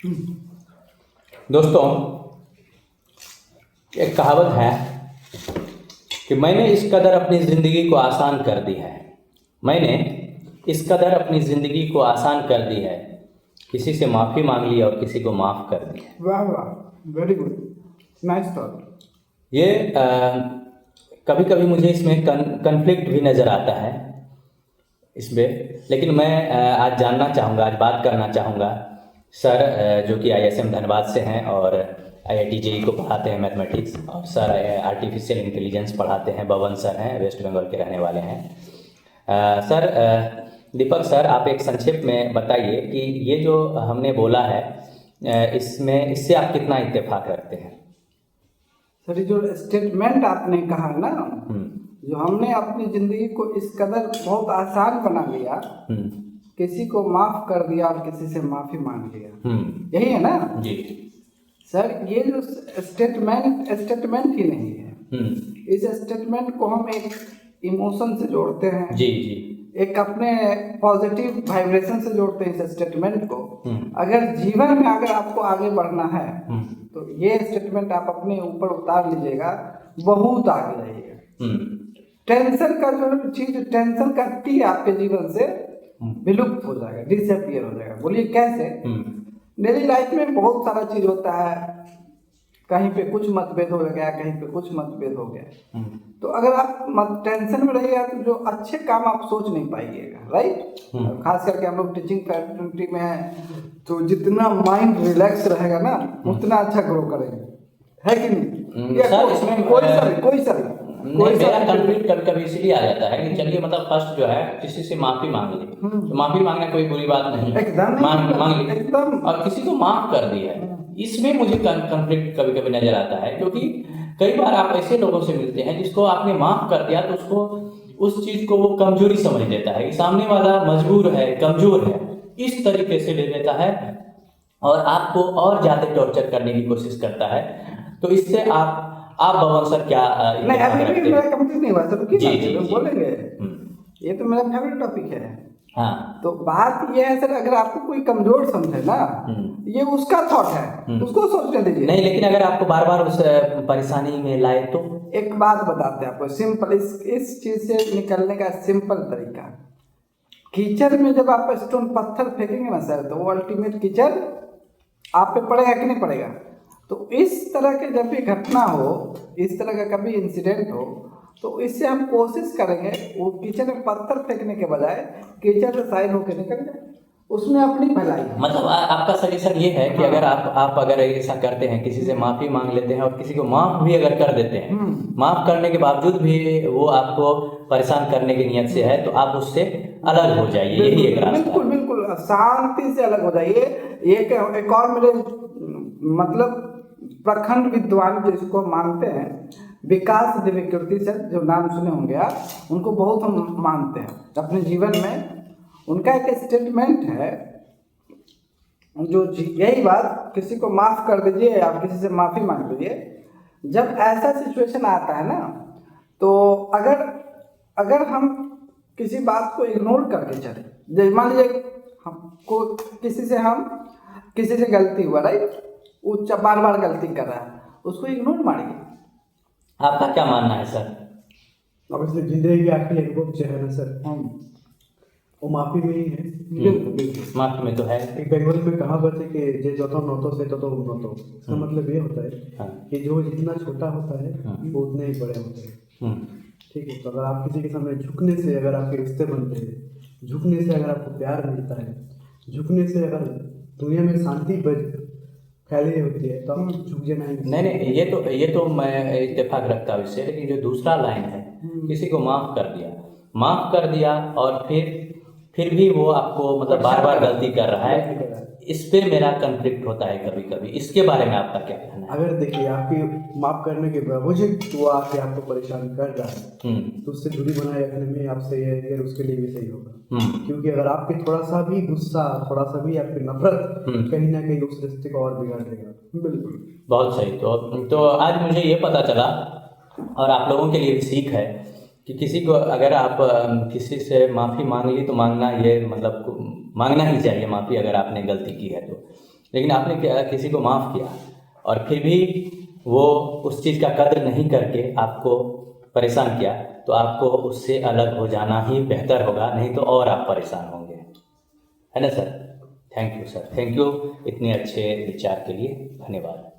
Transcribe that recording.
दोस्तों, एक कहावत है कि मैंने इस कदर अपनी ज़िंदगी को आसान कर दी है। मैंने इस कदर अपनी ज़िंदगी को आसान कर दी है, किसी से माफ़ी मांग ली और किसी को माफ़ कर दी है। वाह वाह, वेरी गुड, नाइस थॉट। ये कभी कभी मुझे इसमें कन्फ्लिक्ट भी नज़र आता है इसमें, लेकिन मैं आज जानना चाहूँगा, आज बात करना चाहूँगा सर जो कि ISM धनबाद से हैं और IIT JEE को पढ़ाते हैं मैथमेटिक्स, और सर आर्टिफिशियल इंटेलिजेंस पढ़ाते हैं, बवन सर हैं, वेस्ट बंगाल के रहने वाले हैं। सर दीपक सर, आप एक संक्षेप में बताइए कि ये जो हमने बोला है इससे आप कितना इत्तेफाक रखते हैं? सर, ये जो स्टेटमेंट आपने कहा ना, जो हमने अपनी जिंदगी को इस कदर बहुत आसान बना लिया, किसी को माफ कर दिया और किसी से माफी मांग लिया, यही है ना जी सर? ये जो स्टेटमेंट ही नहीं है। इस स्टेटमेंट को हम एक इमोशन से जोड़ते हैं, जी जी, एक अपने पॉजिटिव वाइब्रेशन से जोड़ते हैं इस स्टेटमेंट को। अगर जीवन में अगर आपको आगे बढ़ना है तो ये स्टेटमेंट आप अपने ऊपर उतार लीजिएगा, बहुत आगे जाइएगा। टेंशन का जो चीज टेंशन करती है आपके जीवन से विलुप्त हो जाएगा, डिसअपियर हो जाएगा। बोलिए कैसे? डेली लाइफ में बहुत सारा चीज होता है, कहीं पे कुछ मतभेद हो गया, कहीं पे कुछ मतभेद हो गया, तो अगर आप टेंशन में रहिएगा तो जो अच्छे काम आप सोच नहीं पाइएगा, राइट? खास करके हम लोग टीचिंग फैकल्टी में हैं, तो जितना माइंड रिलैक्स रहेगा ना उतना अच्छा ग्रो करेंगे, है कि नहीं? सर इसमें कोई सा मेरा कन्फ्लिक्ट कभी कभी इसलिए आ जाता है कि चलिए मतलब फर्स्ट जो है किसी से माफी मांग ली, तो माफी मांगना कोई बुरी बात नहीं, एकदम मांग ली एकदम, और किसी को माफ कर दी है, इसमें मुझे कन्फ्लिक्ट कभी कभी नजर आता है। क्योंकि कई बार आप ऐसे लोगों से मिलते हैं जिसको आपने माफ कर दिया तो उसको उस चीज को वो कमजोरी समझ लेता है कि सामने वाला मजबूर है, कमजोर है, इस तरीके से ले लेता है और आपको और ज्यादा टॉर्चर करने की कोशिश करता है। तो इससे आप बवन सर क्या नहीं, अभी भी मेरा कंप्लीट नहीं हुआ सर, जी बोलेंगे। ये तो मेरा फेवरेट टॉपिक है। हाँ, तो बात ये है सर, अगर आपको कोई कमजोर समझे ना, ये उसका थॉट है, उसको सोचने दीजिए। नहीं, लेकिन अगर आपको बार बार उस परेशानी में लाए तो एक बात बताते हैं आपको सिंपल, इस चीज से निकलने का सिंपल तरीका। कीचड़ में जब आप स्टोन पत्थर फेंकेंगे ना सर, तो वो अल्टीमेट कीचड़ आप पे पड़ेगा कि नहीं पड़ेगा? तो इस तरह के जब भी घटना हो, इस तरह का कभी इंसिडेंट हो, तो इससे हम कोशिश करेंगे वो कीचड़ में पत्थर फेंकने के बजाय कीचड़ से साइड होकर निकल जाए, उसमें अपनी भलाई। मतलब आपका सजेशन ये है कि अगर आप अगर ऐसा करते हैं, किसी से माफी मांग लेते हैं और किसी को माफ भी अगर कर देते हैं, माफ करने के बावजूद भी वो आपको परेशान करने की नियत से है, तो आप उससे अलग हो जाइए, यही एक रास्ता। बिल्कुल बिल्कुल, शांति से अलग हो जाइए। एक और मेरे मतलब प्रखंड विद्वान जिसको मानते हैं, विकास दिव्यकीर्ति सर, जो नाम सुने होंगे आप, उनको बहुत हम मानते हैं अपने जीवन में। उनका एक स्टेटमेंट है जो यही बात, किसी को माफ कर दीजिए, आप किसी से माफी मांग लीजिए। जब ऐसा सिचुएशन आता है ना, तो अगर हम किसी बात को इग्नोर करके चले, जैसे मान लीजिए हमको किसी से गलती हुआ, राइट? वो बार बार गलती कर रहा है, उसको इग्नोर मारिए। आपका क्या मानना है सर? अब इसलिए जिंदगी की आखिरी अनुभव जो है ना सर, वो माफी में ही है। बिल्कुल माफी में तो है। एक बंगाली में कहावत है कि जे जतो नतो से ततो उन्नतो। इसका मतलब ये होता है कि जो जितना छोटा होता है वो उतने ही बड़े होते हैं। ठीक है, तो अगर आप किसी के सामने झुकने से अगर आपके रिश्ते बनते हैं, झुकने से अगर आपको प्यार मिलता है, झुकने से अगर दुनिया में शांति फैली होती है, तो आप झुक जाना ही नहीं, ये तो मैं इत्तेफाक रखता हूँ इससे, लेकिन जो दूसरा लाइन है, किसी को माफ कर दिया और फिर भी वो आपको मतलब बार बार गलती कर रहा है, इस पे मेरा कन्फ्लिक्ट होता है कभी कभी। इसके बारे में आपका क्या कहना है? अगर देखिए, आपकी माफ करने के बावजूद वो आके आपको परेशान कर रहा है, तो उससे दूरी बनाए रखने में आपसे ये है, उसके लिए भी सही होगा। क्योंकि अगर आपके थोड़ा सा भी गुस्सा, थोड़ा सा भी आपकी नफरत कहीं ना कहीं उस रिश्ते को और बिगाड़ देगा। बिल्कुल, बहुत सही। तो आज मुझे ये पता चला, और आप लोगों के लिए भी सीख है, कि किसी को अगर आप किसी से माफ़ी मांग ली तो मांगना, ये मतलब मांगना ही चाहिए माफ़ी अगर आपने गलती की है तो। लेकिन आपने क्या किसी को माफ़ किया और फिर भी वो उस चीज़ का कद्र नहीं करके आपको परेशान किया, तो आपको उससे अलग हो जाना ही बेहतर होगा, नहीं तो और आप परेशान होंगे, है ना sir. Thank you sir, thank you इतने अच्छे विचार के लिए, धन्यवाद।